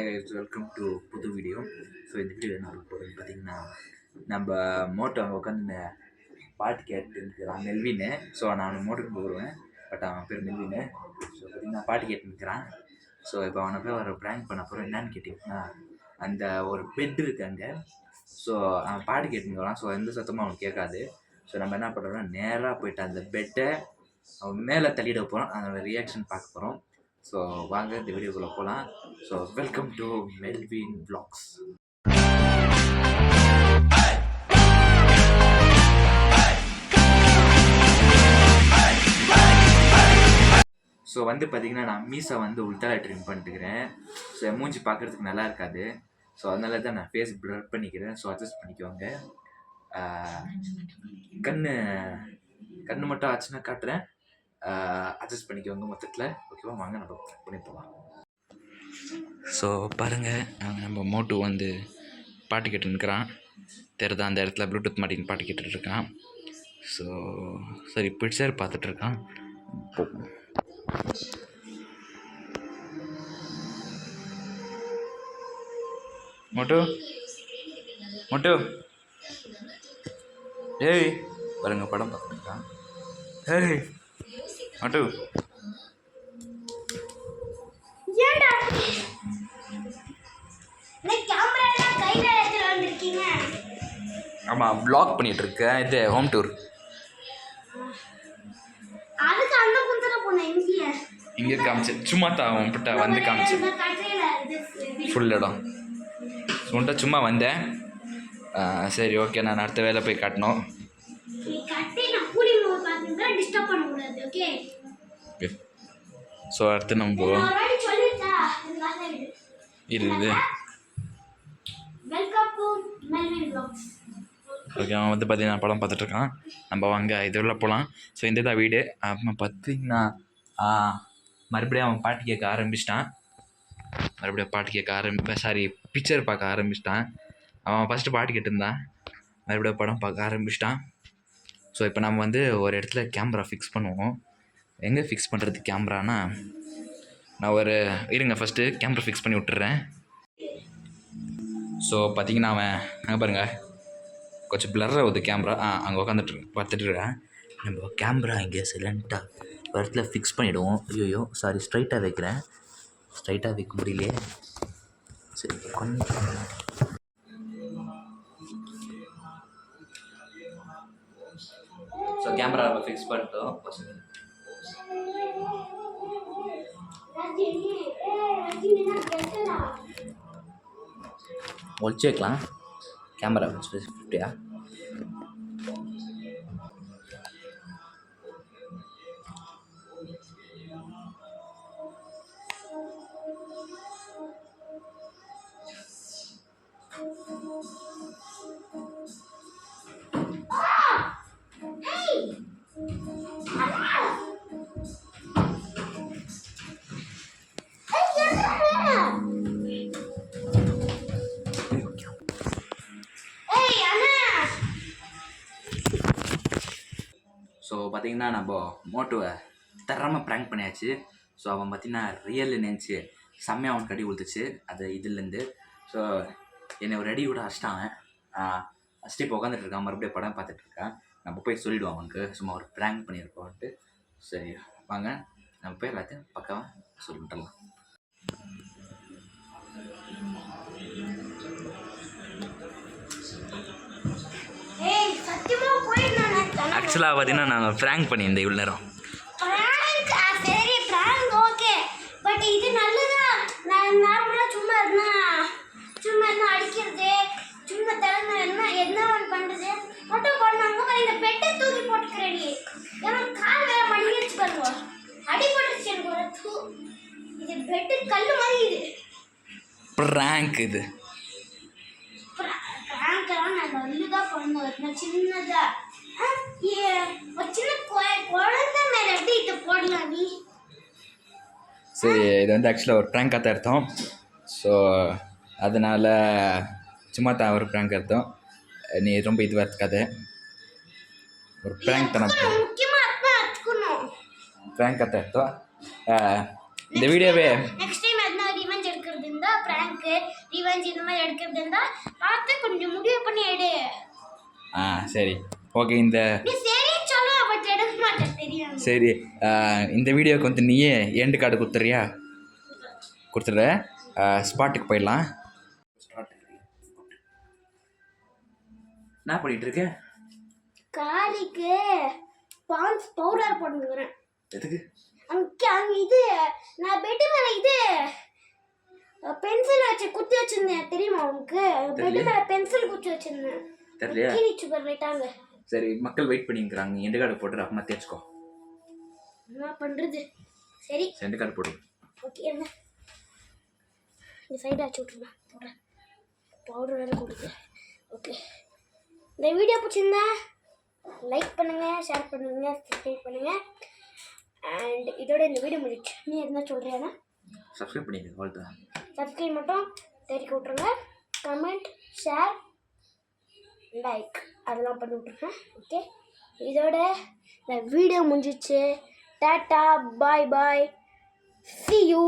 guys, welcome to புது video. So இந்த video என்ன போகிறோன்னு பார்த்தீங்கன்னா, நம்ம மோட்டோ அங்கே உட்காந்து பாட்டு கேட்டுருக்கிறான் மெல்வின்னு. ஸோ நான் மோட்டருக்கு போடுவேன், பட் அவன் பேர் மெல்வின்னு. ஸோ பார்த்தீங்கன்னா பாட்டு கேட்டுருக்கிறான். ஸோ இப்போ அவனை போய் ஒரு ப்ராங்க் பண்ண போகிறோம். என்னன்னு கேட்டிங்கன்னா, அந்த ஒரு பெட் இருக்கு அங்கே. ஸோ அவன் பாட்டு கேட்டுருக்கிறான். ஸோ எந்த சத்தமும் அவனுக்கு கேட்காது. ஸோ நம்ம என்ன பண்ணுறோம்னா, நேராக போயிட்டு அந்த பெட்டை அவன் மேலே தள்ளிட போகிறோம். அதோட ரியாக்ஷன் பார்க்க போகிறோம். ஸோ வாங்க இந்த வீடியோக்குள்ளே போகலாம். So welcome to Melvin vlogs. So வந்து பார்த்தீங்கன்னா, நான் மீசை வந்து உள்தலை ட்ரிம் பண்ணிட்டுக்கிறேன். ஸோ என் மூஞ்சி பார்க்குறதுக்கு நல்லா இருக்காது. ஸோ அதனால தான் நான் ஃபேஸ் ப்ளர் பண்ணிக்கிறேன். ஸோ அட்ஜஸ்ட் பண்ணிக்குவாங்க. கண்ணு மட்டும் ஆச்சுன்னா காட்டுறேன், அட்ஜஸ்ட் பண்ணிக்குவாங்க மொத்தத்தில். ஓகேவா, வாங்க நம்ம பண்ணி போகலாம். ஸோ பாருங்கள், நம்ம மோட்டு வந்து பாட்டு கேட்டுருக்கிறான். தெரியுதா, அந்த இடத்துல ப்ளூடூத் மாட்டின்னு பாட்டு கேட்டுட்ருக்கான். ஸோ சரி, பிக்சர் பார்த்துட்ருக்கான். மோட்டு மோட்டு ஏய் பாருங்க, படம் பார்த்துருக்கான். ஏய் மோட்டு, ஆமாம் வ்ளாக் பண்ணிகிட்ருக்கேன். இது ஹோம் டூர். இங்கே காமிச்சு சும்மா தான் உன்கிட்ட வந்து காமிச்சு ஃபுல் இடம் உன்கிட்ட சும்மா வந்தேன். சரி ஓகே, நான் அடுத்த வேலை போய் காட்டணும். ஸோ அடுத்து நம்ம இது ஓகே, அவன் வந்து பார்த்தீங்கன்னா படம் பார்த்துட்ருக்கான். நம்ம வாங்க இதெல்லாம் போகலாம். ஸோ இந்த தான் வீடு. அப்புறம் பார்த்தீங்கன்னா மறுபடியும் அவன் பாட்டு கேட்க ஆரம்பிச்சிட்டான். பிக்சர் பார்க்க ஆரம்பிச்சிட்டான். அவன் ஃபஸ்ட்டு பாட்டு கேட்டிருந்தான், மறுபடியும் படம் பார்க்க ஆரம்பிச்சிட்டான். ஸோ இப்போ நம்ம வந்து ஒரு இடத்துல கேமரா ஃபிக்ஸ் பண்ணுவோம். எங்கே ஃபிக்ஸ் பண்ணுறது கேமரானா, நான் ஒரு இருங்க ஃபஸ்ட்டு கேமரா ஃபிக்ஸ் பண்ணி விட்டுறேன். ஸோ பார்த்தீங்கன்னா அவன் அங்கே பாருங்கள், கொஞ்சம் பிளர் ஆகுது கேமரா. அங்கே பார்த்துட்ருக்கேன். நம்ம கேமரா இங்கே சைலண்ட்டாக ஒரு இடத்துல ஃபிக்ஸ் பண்ணிவிடுவோம். ஐயோ சாரி, ஸ்ட்ரைட்டாக வைக்கிறேன். ஸ்ட்ரைட்டாக வைக்க முடியலையே. சரி கொஞ்சம் ஸோ கேமரா ஃபிக்ஸ் பண்ணிட்டோம். ஒழிச்சு வைக்கலாம் கேமரா 50. ஸோ பார்த்திங்கன்னா, நம்ம மோட்டோவை தரமாக ப்ராங்க் பண்ணியாச்சு. ஸோ அவன் பார்த்திங்கன்னா ரியல் நினச்சி செம்மையாக அவனுக்கு அடி கொடுத்துச்சு அது இதுலேருந்து. ஸோ என்னை ஒரு அடி கூட அடிச்சிட்டான். அடிச்சுட்டு இப்போ உட்காந்துட்ருக்கான், மறுபடியும் படம் பார்த்துட்ருக்கான். நம்ம போய் சொல்லிவிடுவோம் அவனுக்கு சும்மா ஒரு ப்ராங்க் பண்ணியிருக்கோன்ட்டு. சரி வாங்க நம்ம போய் எல்லாத்தையும் பக்கம் சொல்லிட்டுலாம். ஆக்சுவலாக பார்த்தீங்கன்னா நாங்கள் ப்ராங்க் பண்ணியிருந்தேன் இவ்வளோ நேரம். சரி ப்ராங்க் ஓகே, பட் இது நல்லதா? நான் நார்மலாக சும்மா இருந்தா அடிக்கிறது, சும்மா திறமை என்ன பண்ணுறது மட்டும் பண்ணாங்க. இந்த பெட்டை தூக்கி போட்டுக்கிறேன். ஏன்னா கால் வேற மடிச்சு பண்ணுவோம், அடிபட்டுருச்சு எனக்கு ஒரு இது பெட்டு கல் மாதிரி. இது ப்ராங்க், இது ப்ராங்க்லாம் நான் நல்லதாக பண்ணுவேன். சின்னதா குழந்தை மேல எப்படி இதை போடலாம் நீ? சரி, இது வந்து ஆக்சுவலாக ஒரு ப்ராங்காக தான் எடுத்தோம். ஸோ அதனால் சும்மா தான் ஒரு ப்ராங்க் எடுத்தோம். நீ ரொம்ப இதுவாக இருக்காது, ஒரு ப்ராங்க் தானே. ப்ராங்காக தான் எடுத்தோம். இந்த வீடியோவே நெக்ஸ்ட் டைம் எதனா ரிவெஞ்ச் எடுக்கிறது இருந்தால் ப்ராங்க் இருக்கு ரிவெஞ்ச் இந்த மாதிரி எடுக்கிறது இருந்தால் பார்த்து கொஞ்சம் முடிவு பண்ணி எடு. சரி ஓகே. இந்த நீ சரி சொல்லுவ பட் எடுக்க மாட்டேன் தெரியும். சரி இந்த வீடியோவுக்கு வந்து நீயே எண்டு கார்டு கொடுத்துறியா? கொடுத்துட்ற. ஸ்பாட்டுக்கு போயிடலாம். என்ன பண்ணிட்டு இருக்க? காலிக்கு பான்ஸ் பவுடர் போட்டுக்கிறேன். எதுக்கு? அங்கே இது நான் பெட்டு மேலே இது பென்சில் வச்சு குத்தி வச்சிருந்தேன் தெரியுமா உனக்கு? பெட்டு மேலே பென்சில் குத்தி வச்சிருந்தேன். தெரியலையா? கிழிச்சு போயிட்டாங்க. சரி மக்கள் வெயிட் பண்ணிக்கிறாங்க. எண்டு கார்டு போட்டு அப்புறமா தேய்ச்சிக்கோ. என்ன பண்ணுறது? சரி எண்டு கார்டு போடு. ஓகே என்ன இந்த சைடு ஆச்சு விட்டுருந்தேன் போடுறேன். பவுடர் வேறு கொடுத்து. ஓகே இந்த வீடியோ பிடிச்சிருந்தா லைக் பண்ணுங்கள், ஷேர் பண்ணுங்கள், சப்ஸ்கிரைப் பண்ணுங்கள். அண்ட் இதோட இந்த வீடியோ முடிச்சு. நீ என்ன சொல்கிறியாண்ணா? சப்ஸ்கிரைப் பண்ணிடுங்க. அவ்வளோதான். சப்ஸ்கிரைப் மட்டும் தெரிவிக்க விட்ருங்க. கமெண்ட், ஷேர், லைக் அதெல்லாம் பண்ணி விட்ருங்க. ஓகே இதோட இந்த வீடியோ முடிஞ்சிச்சு. Tata bye bye. See you.